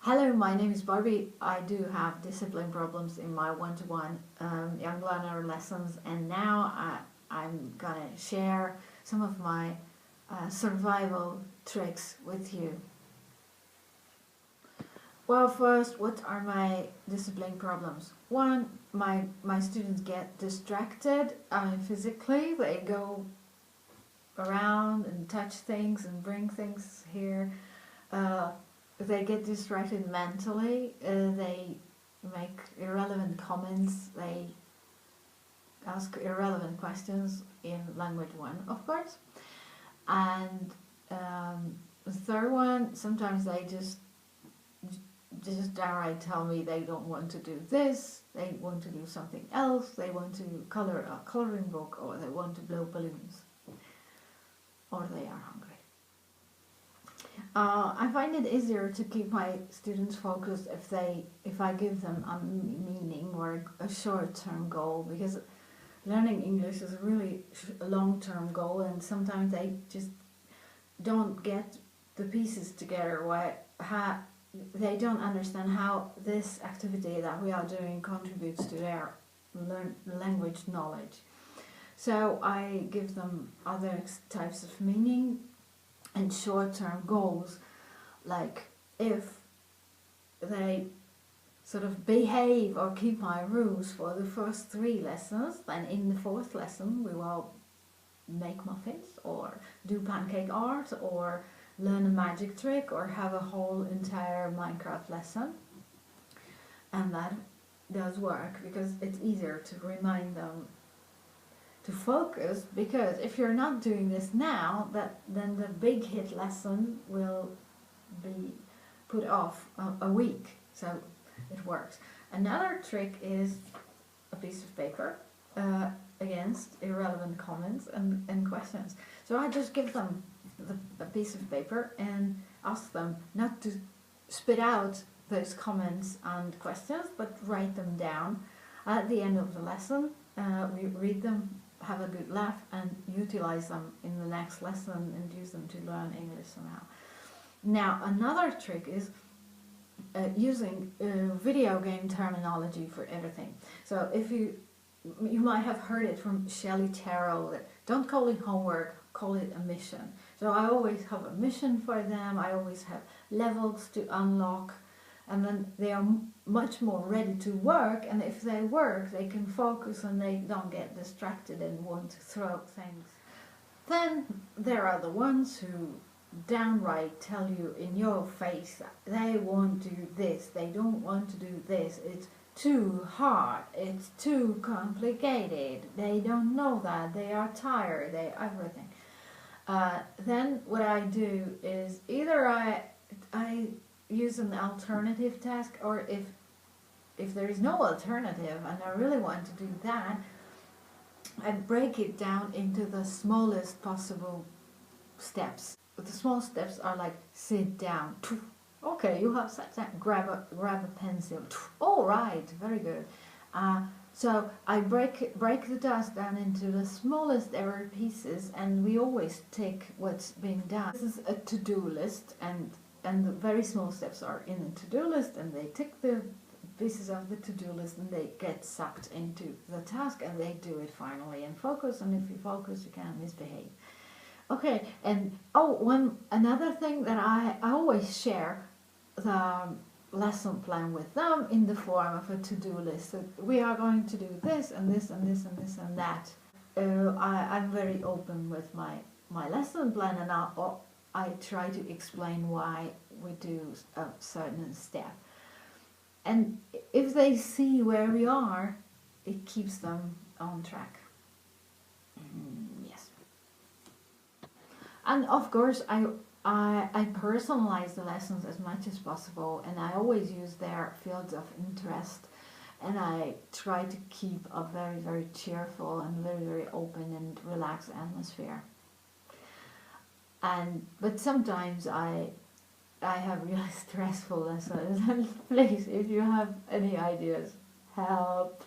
Hello, my name is Barbie. I do have discipline problems in my one-to-one young learner lessons, and now I'm gonna share some of my survival tricks with you. Well, first, what are my discipline problems? One, my students get distracted physically. They go around and touch things and bring things here. They get distracted mentally, they make irrelevant comments, they ask irrelevant questions in language 1, of course. And the third one, sometimes they just downright tell me they don't want to do this, they want to do something else, they want to color a coloring book, or they want to blow balloons, or they are hungry. I find it easier to keep my students focused if I give them a meaning or a short-term goal, because learning English is really a long-term goal, and sometimes they just don't get the pieces together. They don't understand how this activity that we are doing contributes to their language knowledge. So I give them other types of meaning and short-term goals, like if they sort of behave or keep my rules for the first 3 lessons, then in the 4th lesson we will make muffins or do pancake art or learn a magic trick or have a whole entire Minecraft lesson. And that does work because it's easier to remind them to focus, because if you're not doing this now, then the big hit lesson will be put off a week. So it works. Another trick is a piece of paper against irrelevant comments and questions. So I just give them a piece of paper and ask them not to spit out those comments and questions, but write them down. At the end of the lesson, we read them, have a good laugh, and utilize them in the next lesson and use them to learn English somehow. Now, another trick is using video game terminology for everything. So if you might have heard it from Shelley Terrell, that don't call it homework, call it a mission. So I always have a mission for them, I always have levels to unlock, and then they are much more ready to work, and if they work they can focus and they don't get distracted and want to throw things. Then there are the ones who downright tell you in your face that they want to do this, they don't want to do this, it's too hard, it's too complicated, they don't know that, they are tired, they everything. Then what I do is either I use an alternative task, or if there is no alternative and I really want to do that, I break it down into the smallest possible steps. But the small steps are like sit down. Okay, you have sat down. Grab a pencil. All right, very good. So I break the task down into the smallest ever pieces, and we always tick what's being done. This is a to-do list, and the very small steps are in the to-do list, and they tick the pieces of the to-do list and they get sucked into the task and they do it finally and focus, and if you focus you can't misbehave. Okay, and another thing that I always share the lesson plan with them in the form of a to-do list. So we are going to do this and this and this and this and that. I'm very open with my lesson plan, and I try to explain why we do a certain step. And if they see where we are, it keeps them on track. Yes. And of course, I personalize the lessons as much as possible, and I always use their fields of interest, and I try to keep a very, very cheerful and very, very open and relaxed atmosphere. But sometimes I have really stressful lessons. Please, if you have any ideas, help.